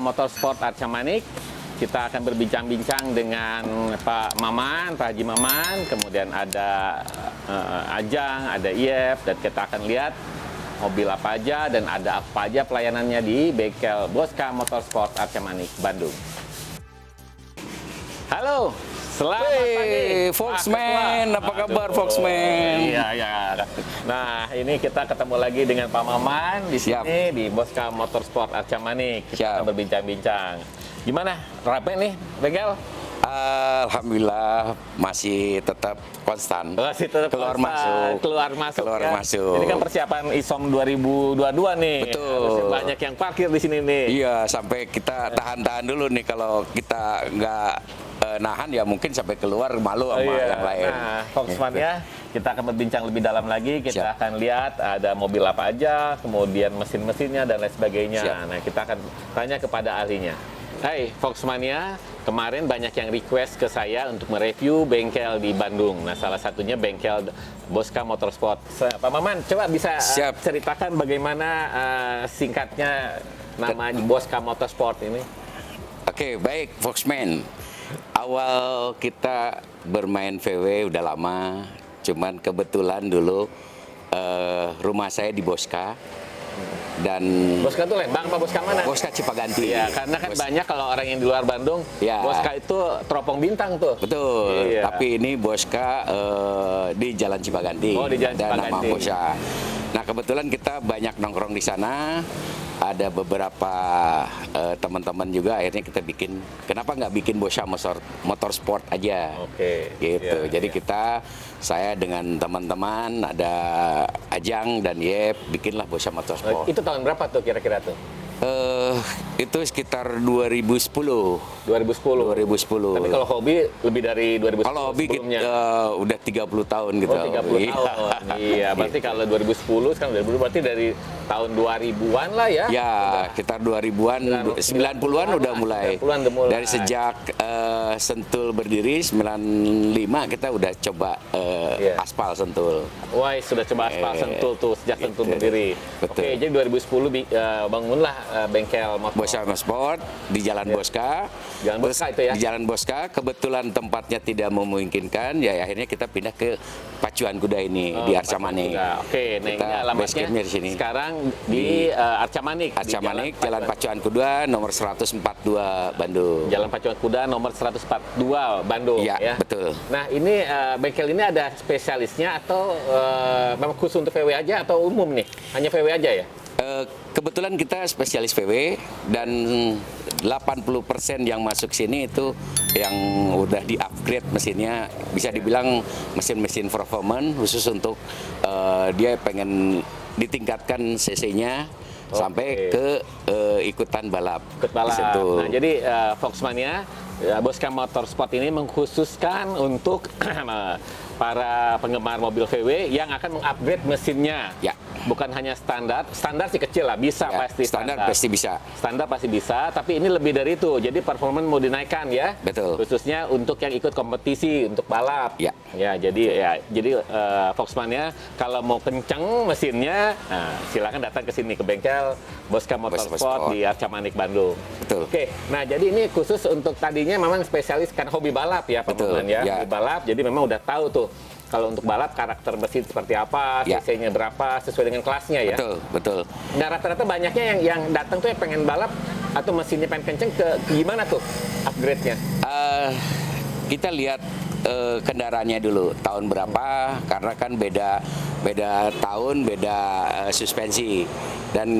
Motorsport Arca Manik. Kita akan berbincang-bincang dengan Pak Maman, Pak Haji Maman, kemudian ada Ajang, ada Iep, dan kita akan lihat mobil apa aja dan ada apa aja pelayanannya di bengkel Boska Motorsport Arca Manik, Bandung. Halo, selamat pagi, Foxman, apa kabar Foxman? Iya, iya. Nah, ini kita ketemu lagi dengan Pak Maman di sini di Boska Motorsport Arca Manik. Kita akan berbincang-bincang. Gimana? Rapi nih bengkel? Alhamdulillah masih tetap konstan. Masih tetap keluar masuk. Keluar masuk. Ini kan persiapan ISOM 2022 nih. Betul. Harusnya banyak yang parkir di sini nih. Iya, sampai kita tahan-tahan dulu nih, kalau kita nggak nahan ya mungkin sampai keluar malu sama yang lain. Nah, Foxman ya, kita akan berbincang lebih dalam lagi. Kita akan lihat ada mobil apa aja, kemudian mesin-mesinnya dan lain sebagainya. Nah, kita akan tanya kepada ahlinya. Hai Foxmania, kemarin banyak yang request ke saya untuk mereview bengkel di Bandung. Nah, salah satunya bengkel Boska Motorsport. Pak Maman, coba bisa ceritakan bagaimana singkatnya nama Boska Motorsport ini? Oke, baik Foxman. Awal kita bermain VW udah lama, cuman kebetulan dulu rumah saya di Boska. Dan Boska itu Lembang apa Boska mana? Boska Cipaganti. Iya, karena kan banyak kalau orang yang di luar Bandung, Boska itu teropong bintang tuh. Betul. Iya. Tapi ini Boska di Jalan Cipaganti. Oh, di Jalan Cipaganti. Nama Boska. Nah, kebetulan kita banyak nongkrong di sana. Ada beberapa teman-teman juga, akhirnya kita bikin. Kenapa nggak bikin Boska Motorsport aja? Oke. Gitu. Jadi saya dengan teman-teman, ada Ajang dan Iep, bikinlah Boska Motorsport. Itu tahun berapa tuh kira-kira tuh? Itu sekitar 2010. 2010. Tapi kalau hobi lebih dari 2010. Kalau hobi udah 30 tahun gitu. Oh, 30 tahun. Iya, berarti kalau 2010 sekarang 2010 berarti dari tahun 2000-an lah ya. Ya, sekitar 2000-an, 90-an udah mulai. 90-an udah mulai. Dari sejak Sentul berdiri 95 kita udah coba aspal Sentul. Wah, sudah coba aspal Sentul tuh sejak Sentul berdiri. Betul. Oke, jadi 2010 bangunlah bengkel Boska Motorsport di Jalan Boska. Jalan Boska itu ya? Di Jalan Boska, kebetulan tempatnya tidak memungkinkan, ya akhirnya kita pindah ke Pacuan Kuda ini di Arca Manik. Oke, nah ini alamatnya di sini. Sekarang di Arca Manik. Arca Manik, Jalan Pacuan Kuda nomor 142 Bandung. Jalan Pacuan Kuda nomor 142 Bandung ya. Betul. Nah, ini bengkel ini ada spesialisnya atau memang khusus untuk VW aja atau umum nih? Hanya VW aja ya? Kebetulan kita spesialis VW dan 80% yang masuk sini itu yang udah di-upgrade mesinnya, bisa dibilang mesin-mesin performance khusus untuk dia pengen ditingkatkan cc-nya sampai ke ikutan balap. Ikut balap. Nah, jadi Foxmania, Boska Motorsport ini mengkhususkan untuk para penggemar mobil VW yang akan mengupgrade mesinnya. Ya. Bukan hanya standar sih kecil lah, bisa pasti standar pasti bisa. Standar pasti bisa, tapi ini lebih dari itu. Jadi performa mau dinaikkan ya. Betul. Khususnya untuk yang ikut kompetisi untuk balap. Ya. Ya, jadi Foxmania kalau mau kenceng mesinnya, silakan datang ke sini ke bengkel Boska Motorsport di Arca Manik Bandung. Betul. Oke. Nah, jadi ini khusus untuk tadinya memang spesialis kan hobi balap ya, Pak Maman ya. Hobi balap, jadi memang udah tahu tuh kalau untuk balap karakter mesin seperti apa, cc-nya berapa, sesuai dengan kelasnya ya. Betul. Nah, rata-rata banyaknya yang datang tuh yang pengen balap atau mesinnya pengen kenceng, gimana tuh upgrade-nya? Kita lihat kendaraannya dulu, tahun berapa, karena kan beda tahun, beda suspensi. Dan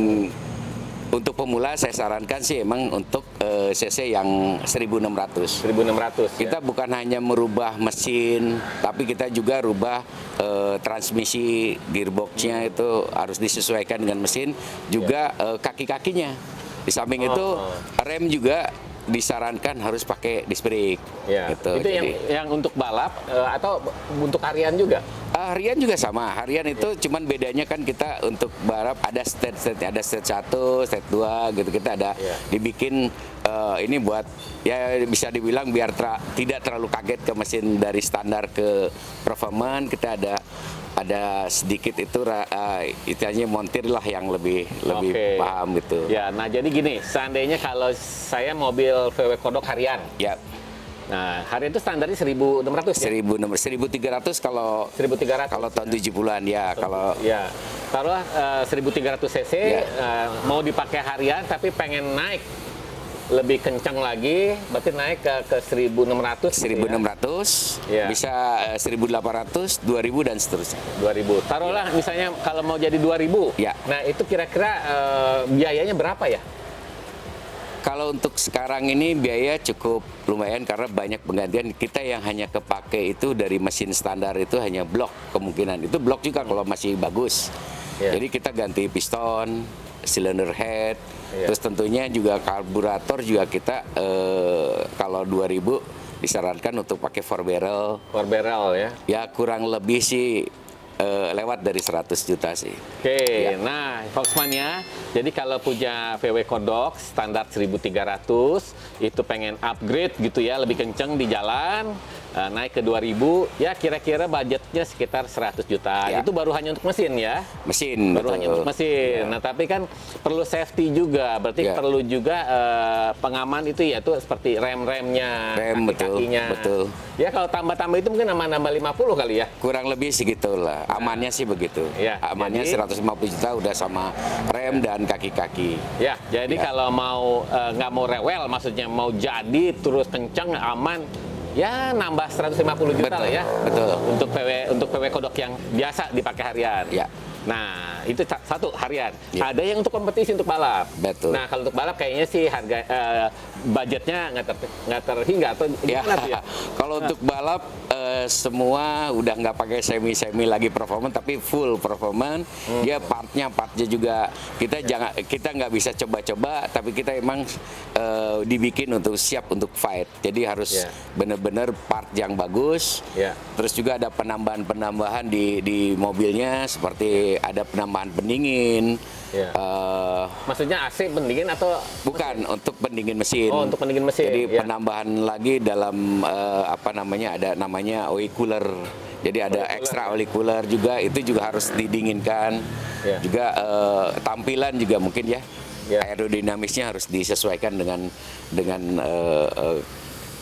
untuk pemula saya sarankan sih emang untuk cc yang 1600. 1600. Kita bukan hanya merubah mesin, tapi kita juga rubah transmisi, gearboxnya itu harus disesuaikan dengan mesin, juga kaki-kakinya. Di samping itu rem juga disarankan harus pakai disc brake. Ya. Gitu. Itu yang untuk balap atau untuk harian juga? Harian juga sama. Harian itu cuman bedanya kan kita untuk balap ada stage 1, stage 2 gitu. Kita ada dibikin ini buat ya bisa dibilang biar tidak terlalu kaget ke mesin dari standar ke performance. Kita ada ada sedikit itu istilahnya montir lah yang lebih Oke. paham gitu. Ya, nah jadi gini, seandainya kalau saya mobil VW Kodok harian, Ya, nah harian itu standarnya 1.600 ya? 1.300 kalau 1.300. kalau tahun 70-an ya, kalau Ya, taruhlah 1.300 cc Ya. mau dipakai harian tapi pengen naik lebih kencang lagi, berarti naik ke 1.600. 1.600 Ya. bisa 1.800, 2.000 dan seterusnya. 2.000. Taruhlah misalnya kalau mau jadi 2.000. Ya. Nah, itu kira-kira biayanya berapa ya? Kalau untuk sekarang ini biaya cukup lumayan karena banyak penggantian. Kita yang hanya kepake itu dari mesin standar itu hanya blok kemungkinan. Itu blok juga kalau masih bagus. Ya. Jadi kita ganti piston, cylinder head, Ya. terus tentunya juga karburator juga kita kalau 2000 disarankan untuk pakai 4 barrel. 4 barrel ya. Ya kurang lebih sih lewat dari 100 juta sih. Oke, Ya. nah Foxmania, jadi kalau punya VW Kodok standar 1.300 itu pengen upgrade gitu ya, lebih kenceng di jalan, naik ke 2.000, ya kira-kira budgetnya sekitar 100 juta. Ya. Itu baru hanya untuk mesin ya. Mesin Baru hanya untuk mesin. Nah, tapi kan perlu safety juga. Berarti Ya. perlu juga pengaman itu ya, itu seperti rem-remnya, Rem, betul, kaki-kakinya. betul. Ya kalau tambah-tambah itu mungkin nambah 50 kali ya. Kurang lebih segitulah. Amannya sih begitu. Ya, Amannya jadi- 150 juta udah sama rem dan kaki-kaki. Ya, jadi Ya. kalau mau nggak mau rewel, maksudnya mau jadi terus kencang aman, ya nambah 150 juta lah ya. Betul. Untuk PW Kodok yang biasa dipakai harian. Ya. Nah, itu satu harian. Ya. Ada yang untuk kompetisi untuk balap. Betul. Nah, kalau untuk balap kayaknya sih harga budgetnya nggak terhingga atau Ya, gimana tuh ya? kalau untuk balap semua udah nggak pakai semi lagi performance tapi full performance. Dia partnya juga kita nggak bisa coba-coba tapi kita emang dibikin untuk siap untuk fight. Jadi harus Ya. benar-benar part yang bagus. Ya. Terus juga ada penambahan di mobilnya seperti ada penambahan pendingin. Ya. eh, Maksudnya AC pendingin atau Bukan untuk pendingin mesin. Oh, untuk pendingin mesin, Jadi ya. penambahan lagi dalam apa namanya ada namanya oil cooler. Jadi ada Oil extra cooler, oil cooler juga itu juga harus didinginkan. Ya. Juga tampilan juga mungkin ya. Ya. Aerodinamisnya harus disesuaikan dengan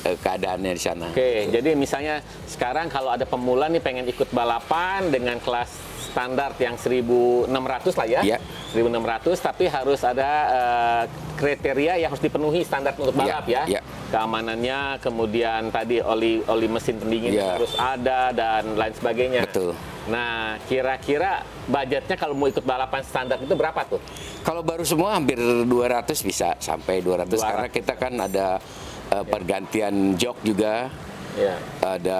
keadaannya di sana. Oke, jadi misalnya sekarang kalau ada pemula nih pengen ikut balapan dengan kelas standar yang 1.600 lah ya. Iya. 1.600 tapi harus ada kriteria yang harus dipenuhi standar untuk balap ya. Iya. Keamanannya, kemudian tadi oli mesin pendingin Iya. harus ada dan lain sebagainya. Betul. Nah, kira-kira budgetnya kalau mau ikut balapan standar itu berapa tuh? Kalau baru semua hampir 200 bisa sampai 200 karena 200. kita kan ada pergantian jok juga. Ya. Ada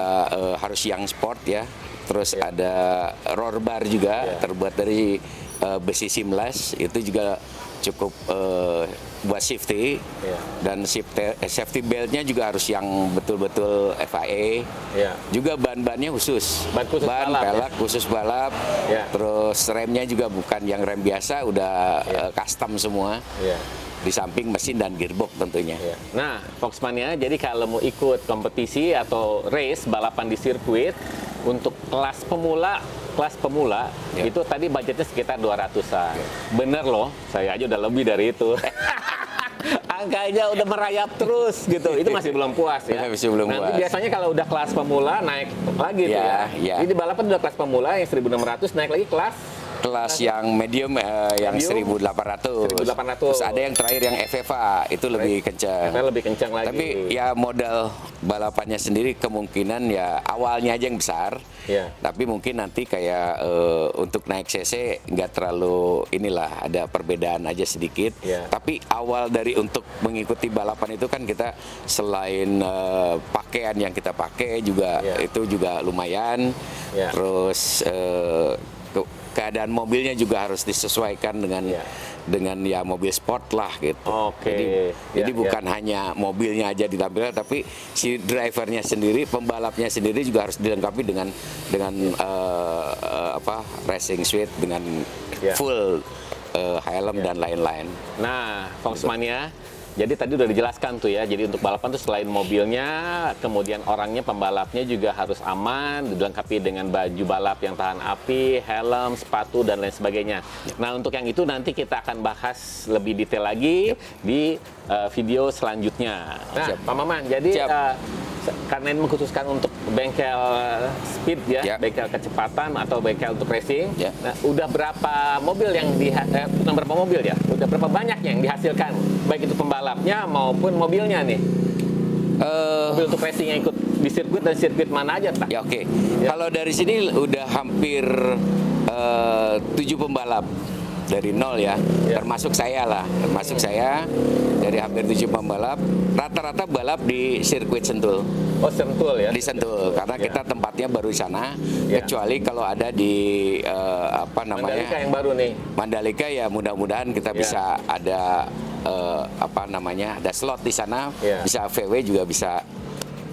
harus yang sport ya. Terus Ya. ada roller bar juga Ya. terbuat dari besi seamless itu juga cukup buat safety Ya. dan safety beltnya juga harus yang betul-betul FIA. Ya. Juga ban-bannya khusus. Ban khusus balap, ya? pelak khusus balap. Ya. Terus remnya juga bukan yang rem biasa, udah Ya. custom semua. Ya. Di samping mesin dan gearbox tentunya. Ya. Nah, Foxmania, jadi kalau mau ikut kompetisi atau race balapan di sirkuit untuk kelas pemula Ya. itu tadi budgetnya sekitar 200-an. Bener loh, saya aja udah lebih dari itu. Angkanya udah merayap terus gitu. Itu masih belum puas ya. Masih belum Nanti puas. biasanya kalau udah kelas pemula naik lagi tuh Ya, ya. ya. Jadi balapan udah kelas pemula yang 1.600 naik lagi Kelas yang medium yang Medium, 1.800. 1.800. Terus ada yang terakhir yang FFA itu lebih kencang. karena lebih kencang lagi. Tapi ya modal balapannya sendiri kemungkinan ya awalnya aja yang besar. Ya. Tapi mungkin nanti kayak untuk naik CC nggak terlalu inilah ada perbedaan aja sedikit. Ya. Tapi awal dari untuk mengikuti balapan itu kan kita selain pakaian yang kita pakai juga Ya. itu juga lumayan. Ya. Terus keadaan mobilnya juga harus disesuaikan Ya. dengan ya mobil sport lah gitu. Oke. Jadi Ya, bukan hanya mobilnya aja ditampilkan, tapi si drivernya sendiri, pembalapnya sendiri juga harus dilengkapi dengan racing suit dengan Ya. full helm dan lain-lain. Nah, Foxmania, Jadi tadi udah dijelaskan tuh ya. Jadi untuk balapan tuh selain mobilnya, kemudian orangnya, pembalapnya juga harus aman, dilengkapi dengan baju balap yang tahan api, helm, sepatu dan lain sebagainya. Nah, untuk yang itu nanti kita akan bahas lebih detail lagi di video selanjutnya. Nah, Pak Maman, jadi karena ini mengkhususkan untuk bengkel speed ya, bengkel kecepatan atau bengkel untuk racing. Nah, udah berapa mobil yang berapa mobil ya? Udah berapa banyak yang dihasilkan, baik itu pembalapnya maupun mobilnya nih? Mobil untuk racing yang ikut di sirkuit dan sirkuit mana aja, Pak? Ya, oke. Kalau dari sini udah hampir 7 pembalap dari nol ya, termasuk saya lah, saya dari hampir 7 pembalap, rata-rata balap di sirkuit Sentul. Oh, Sentul ya? Di Sentul, karena kita tempatnya baru di sana, kecuali kalau ada di Mandalika yang baru nih. Mandalika ya mudah-mudahan kita bisa ada ada slot di sana, bisa VW juga bisa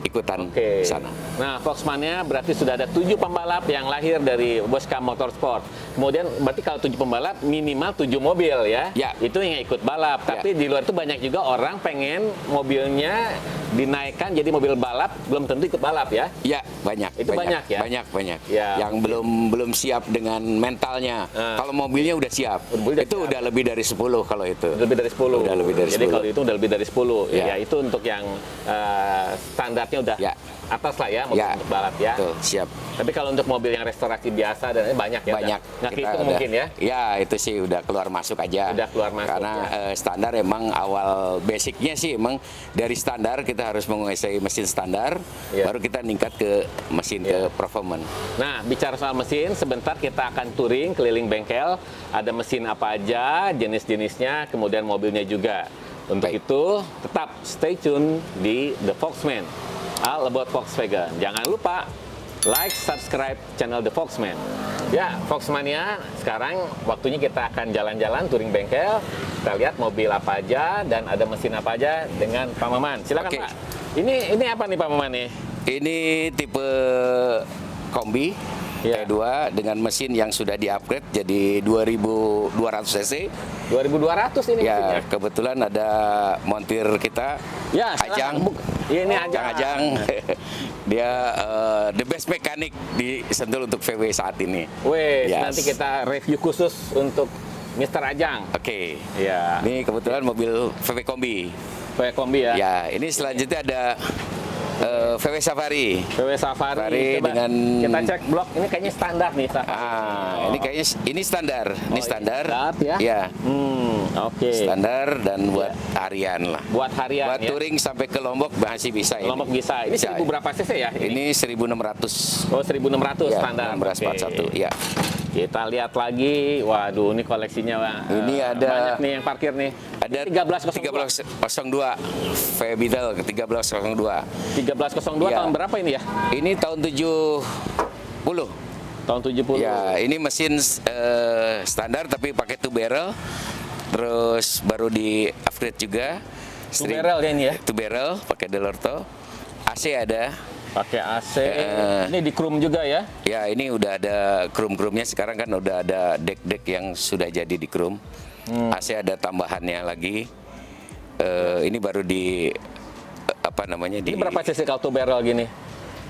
ikutan di sana. Nah, Foxmania berarti sudah ada 7 pembalap yang lahir dari Bosca Motorsport. Kemudian berarti kalau 7 pembalap minimal 7 mobil ya. Itu yang ikut balap. Tapi di luar itu banyak juga orang pengen mobilnya dinaikkan jadi mobil balap, belum tentu ikut balap ya. Ya, banyak. Itu banyak ya. Banyak. Yang belum siap dengan mentalnya. Kalau mobilnya udah siap. Itu udah lebih dari 10 kalau itu. Lebih dari 10. Udah lebih dari 10. Jadi kalau itu udah lebih dari 10. Ya, itu untuk yang standar udah atas lah ya, mobil untuk balap ya. Betul, siap. Tapi kalau untuk mobil yang restorasi biasa dan banyak ya. Banyak. Nggak kehitung mungkin ya. Ya, itu sih udah keluar masuk aja. Udah keluar masuk. Karena standar emang awal basicnya sih emang dari standar kita harus menguasai mesin standar, baru kita meningkat ke mesin ke performance. Nah, bicara soal mesin, sebentar kita akan touring keliling bengkel. Ada mesin apa aja, jenis-jenisnya, kemudian mobilnya juga. Untuk itu, tetap stay tune di The Foxman. All about Volkswagen. Jangan lupa like, subscribe channel The Foxman. Ya, Foxmania, sekarang waktunya kita akan jalan-jalan touring bengkel. Kita lihat mobil apa aja dan ada mesin apa aja dengan Pak Maman. Silakan Pak. Ini apa nih Pak Maman nih? Ini tipe kombi T2 dengan mesin yang sudah di-upgrade jadi 2200 cc. 2200 ini mesinnya? Kebetulan ada montir kita, Ajang. Ini Ajang. Dia the best mekanik di Sentul untuk VW saat ini. Nanti kita review khusus untuk Mr. Ajang. Ini kebetulan mobil VW Kombi. VW Kombi ya? Ya, ini selanjutnya ada VW Safari. VW Safari. Coba dengan kita cek blok. Ini kayaknya standar nih. Ini kayaknya ini standar. Ini standar. Ya. Standar dan buat harian lah. Buat harian. Buat touring sampai ke Lombok masih bisa. Lombok bisa. Ini 1000 berapa cc ya? Ini 1600. Oh, 1600 standar. 1641. Ya. Kita lihat lagi. Waduh, ini koleksinya. Ini ada banyak nih yang parkir nih. Ada 1302 VW Beetle 1302. 1302 tahun berapa ini ya? Ini tahun 70. Tahun 70. Ya, ini mesin standar tapi pakai 2 barrel. Terus baru di upgrade juga. 2 barrel ya ini ya? 2 barrel pakai Delorto. AC ada. Pakai AC. Ini di chrome juga ya? Ya, ini udah ada chrome-chrome-nya. Sekarang kan udah ada deck-deck yang sudah jadi di chrome. AC ada tambahannya lagi. Ini baru di Ini berapa cc kalau 2 barrel gini?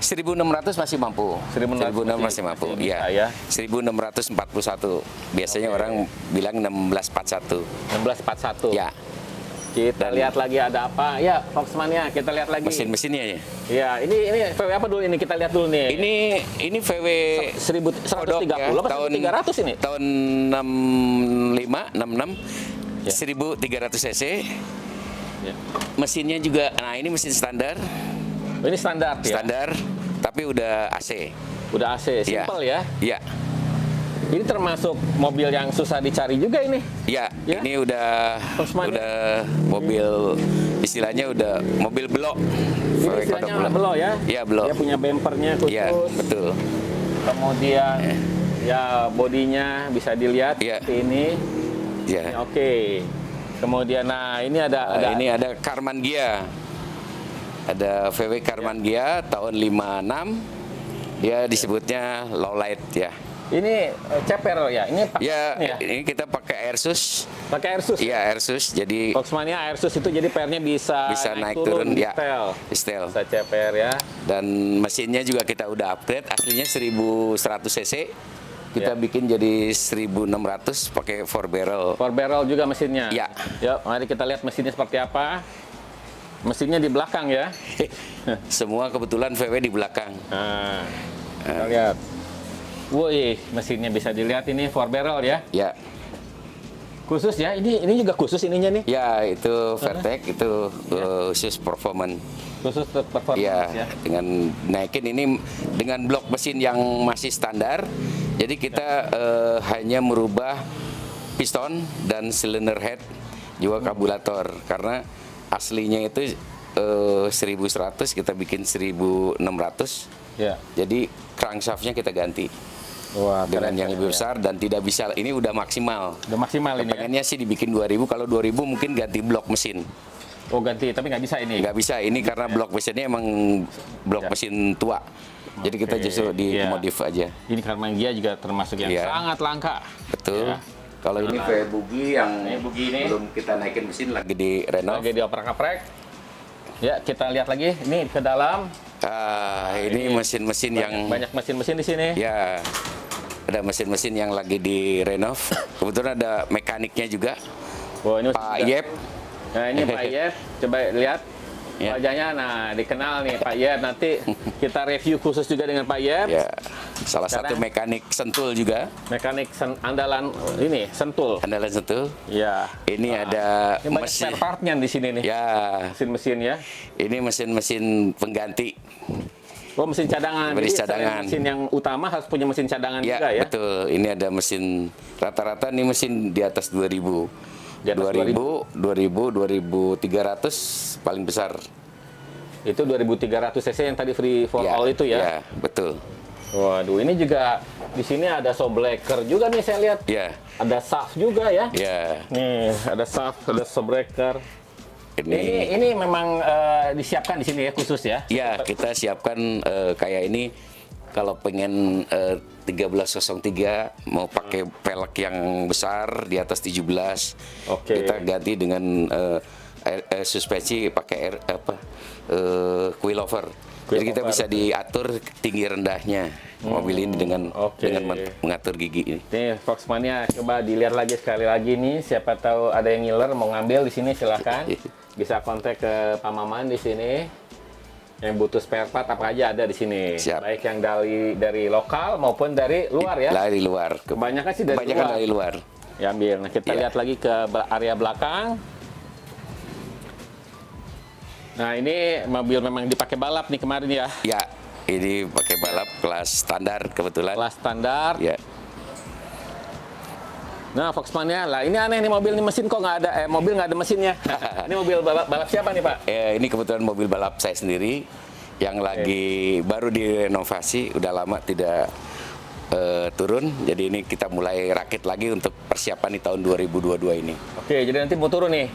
1600 masih mampu. 1600 masih mampu. Iya. 1641. Biasanya orang bilang 1641. 1641. Ya. Kita lihat lagi ada apa? Ya, Foxmania, kita lihat lagi. Mesin-mesinnya ya. Ya, ini VW apa dulu ini? Kita lihat dulu nih. Ini VW 1130 apa 1300 ini? Tahun 65, 66. 1300 cc. Mesinnya juga, nah ini mesin standar. Ini standar ya? Standar, tapi udah AC. Udah AC, simple ya? Iya. Ini termasuk mobil yang susah dicari juga ini? Ya, ini udah mobil, istilahnya udah mobil blok. Ini istilahnya blok ya? Iya, blok. Dia punya bempernya khusus. Iya, betul. Kemudian, ya bodinya bisa dilihat seperti ini. Ya. Oke. Kemudian, nah ini ini ada Karman Gia. Ada VW Karman Gia tahun 56. Dia disebutnya low light ya. Ini ceper ya. Ini pakai Ya, ini kita pakai Airsus. Pakai Airsus. Iya, Airsus. Jadi Foxmania Airsus itu jadi pernya bisa naik turun di ya. setel. Setel. Bisa ceper ya. Dan mesinnya juga kita udah upgrade. Aslinya 1100 cc. Kita Ya. bikin jadi 1600 pakai 4 barrel. 4 barrel juga mesinnya. Ya. Yuk, mari kita lihat mesinnya seperti apa. Mesinnya di belakang ya. Semua kebetulan VW di belakang. Nah, kita lihat. Woi, mesinnya bisa dilihat ini 4 barrel ya. Ya. Khusus ya. Ini juga khusus ininya nih. Ya, itu Vertec itu khusus performance. Khusus untuk performance ya. Dengan naikin ini dengan blok mesin yang masih standar. Jadi kita hanya merubah piston dan cylinder head juga karburator karena aslinya itu 1100 kita bikin 1600. Ya. Jadi crankshaftnya kita ganti Wah, dengan keren, yang lebih ya. besar dan tidak bisa ini udah maksimal. Udah maksimal ini ya. Pengennya sih dibikin 2000, kalau 2000 mungkin ganti blok mesin. Oh, ganti, tapi nggak bisa ini. Nggak bisa ini karena blok mesinnya emang blok Ya. mesin tua. Jadi kita Oke, justru iya. dimodif aja. Ini Karmangia juga termasuk yang Iya. sangat langka. Betul. Ya. Kalau ini VW Buggy yang Ini Buggy ini. belum kita naikin mesin lagi di renov. Lagi dioprek-oprek. Ya, kita lihat lagi. Ini ke dalam. Ini mesin-mesin yang Banyak mesin-mesin di sini. ya ada mesin-mesin yang lagi di renov. Kebetulan ada mekaniknya juga. Wah, ini Pak juga- Yep. Nah, ini Pak Yep. Coba lihat Ya. wajahnya. Nah, dikenal nih Pak Yep. Nanti kita review khusus juga dengan Pak Yep. Ya, salah Sekarang- satu mekanik Sentul juga. Mekanik andalan ini Sentul. Andalan Sentul. Ya. Ini ada Ini banyak mesin. spare part-nya di sini nih. Ya, Mesin-mesin ya. ini mesin-mesin pengganti. Oh, mesin cadangan. Mesin Jadi selain cadangan. mesin yang utama harus punya mesin cadangan Ya, juga ya. betul. Ini ada mesin rata-rata nih mesin di atas 2000. Di atas 2000, 2300 paling besar. Itu 2300 cc yang tadi free for Ya, all itu ya. Ya, betul. Waduh, ini juga di sini ada show breaker juga nih saya lihat. Ya, Ada shaft juga ya. ya. Nih, ada shaft, ada show breaker. Ini Ini memang disiapkan di sini ya khusus ya. ya kita siapkan kayak ini kalau pengen 1303 mau pakai pelek yang besar di atas 17. Oke. Kita ganti dengan suspensi pakai coilover. Jadi kita Coilover. bisa diatur tinggi rendahnya mobil ini dengan oke. mengatur gigi ini. Nih Foxmania, coba dilihat lagi sekali lagi nih. Siapa tahu ada yang ngiler mau ngambil di sini silahkan. Bisa kontak ke Pak Maman di sini. Yang butuh spare part apa aja ada di sini. Siap. Baik yang dari lokal maupun dari luar ya. Dari luar. Kebanyakan sih dari Kebanyakan luar. dari luar. Ya ambil. Nah kita Iya. lihat lagi ke area belakang. Nah ini mobil memang dipakai balap nih kemarin ya. Ya, ini pakai balap kelas standar kebetulan. Kelas standar. Ya. Nah Foxmania lah ini aneh nih mobil nih mesin kok nggak ada mobil nggak ada mesinnya. Ini mobil balap siapa nih Pak? Ini kebetulan mobil balap saya sendiri yang lagi baru direnovasi, udah lama tidak turun. Jadi ini kita mulai rakit lagi untuk persiapan di tahun 2022 ini. Oke jadi nanti mau turun nih.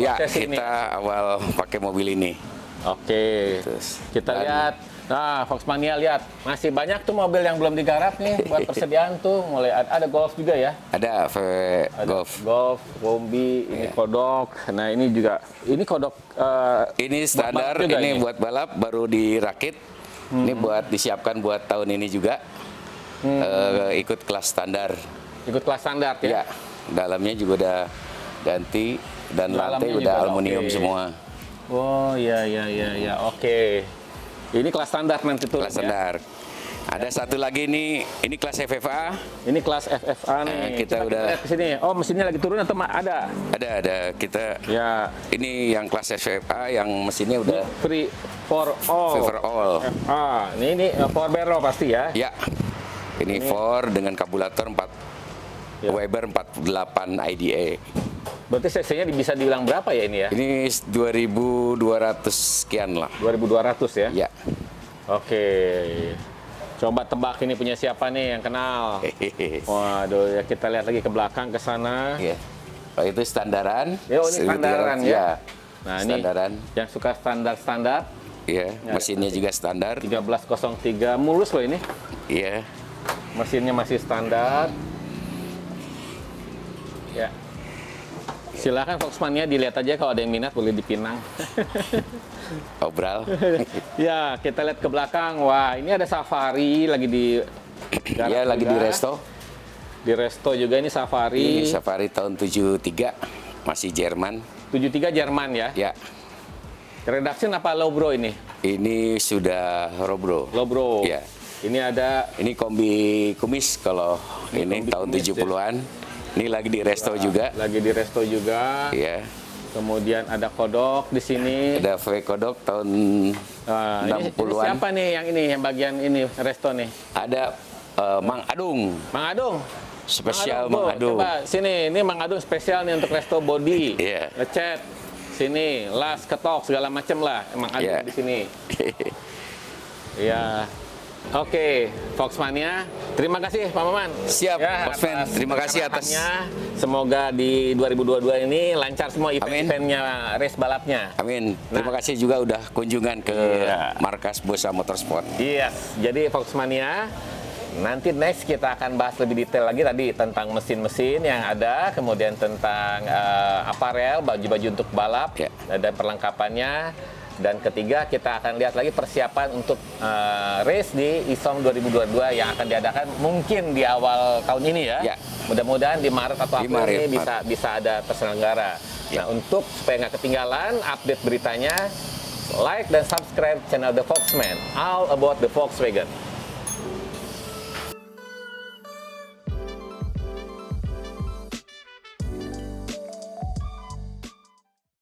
Ya, sesi ini. kita awal pakai mobil ini. Oke. Terus, Kita dan- lihat. Nah Foxmania lihat masih banyak tuh mobil yang belum digarap nih buat persediaan tuh. Mulai ada Golf juga ya. Ada VW Ada Golf. Golf, Kombi, ini Iya. kodok. Nah ini juga ini kodok. Ini standar, balap juga ini ini? buat balap baru dirakit. Ini buat disiapkan buat tahun ini juga. Ikut kelas standar. Ikut kelas standar ya. Ya, dalamnya juga udah ganti dan lantai Dalamnya udah juga, aluminium oke. semua. Oh iya ya. Oke. Ini kelas standar nanti tuh. Kelas standar. Ada satu lagi nih, ini kelas FFA. Ini kelas FFA nih. Kita Coba udah- lihat ke sini. Oh mesinnya lagi turun atau ada? Ada kita. Ya. Ini yang kelas FFA yang mesinnya udah Free for all. favor all. FA. Ini 4 barrel pasti ya. Ya, ini 4 dengan karburator 4 Ya. Weber 48 IDA. Berarti cc-nya bisa dibilang berapa ya ini ya? Ini 2200 sekian lah. 2200 ya? Ya. Oke. Coba tebak ini punya siapa nih yang kenal? Hehehe. Waduh, ya kita lihat lagi ke belakang ke sana. Ya. Kalau itu standaran. Ya, oh, ini 1300, standaran ya. Nah, standaran. ini yang suka standar-standar Iya, mesinnya juga standar. 1303 mulus loh ini. Iya. Mesinnya masih standar. Ya. Silakan Foxmania dilihat aja, kalau ada yang minat boleh dipinang. Obral. Ya, kita lihat ke belakang. Wah, ini ada Safari lagi di Ya, lagi di resto. Di resto juga ini Safari. Ini Safari tahun 73, masih Jerman. 73 Jerman ya. Ya, Reduction apa low bro ini? ini sudah Robro. Low bro. Ya. Ini ada Ini kombi kumis kalau ini kombi tahun kumis, 70-an. Ini lagi di resto juga. lagi di resto juga. Ya. Kemudian ada kodok di sini. Ada V Kodok tahun Ini 60-an. siapa nih yang bagian ini resto nih? Ada Mang Adung, Mang Adung. spesial Bro. Mang Adung. Coba sini, ini Mang Adung spesial nih untuk resto body. Iya. Ngecat. Sini, las, ketok segala macem lah Mang Adung Iya. di sini. Ya. Oke, Foxmania, terima kasih Pak Maman. Siap, ya, Foxman. Terima kasih atas. pencerahannya. Semoga di 2022 ini lancar semua event-eventnya, race balapnya. Amin. Terima kasih juga udah kunjungan ke Iya. markas Bosa Motorsport. Yes, jadi Foxmania, nanti next kita akan bahas lebih detail lagi tadi tentang mesin-mesin yang ada, kemudian tentang aparel, baju-baju untuk balap, Ya. dan perlengkapannya. Dan ketiga, kita akan lihat lagi persiapan untuk race di ISOM 2022 yang akan diadakan mungkin di awal tahun ini ya. Ya. Mudah-mudahan di Maret atau Di April Maret, ini bisa ada terselenggara. Ya. Nah, untuk supaya nggak ketinggalan update beritanya, like dan subscribe channel The Foxman, all about the Volkswagen.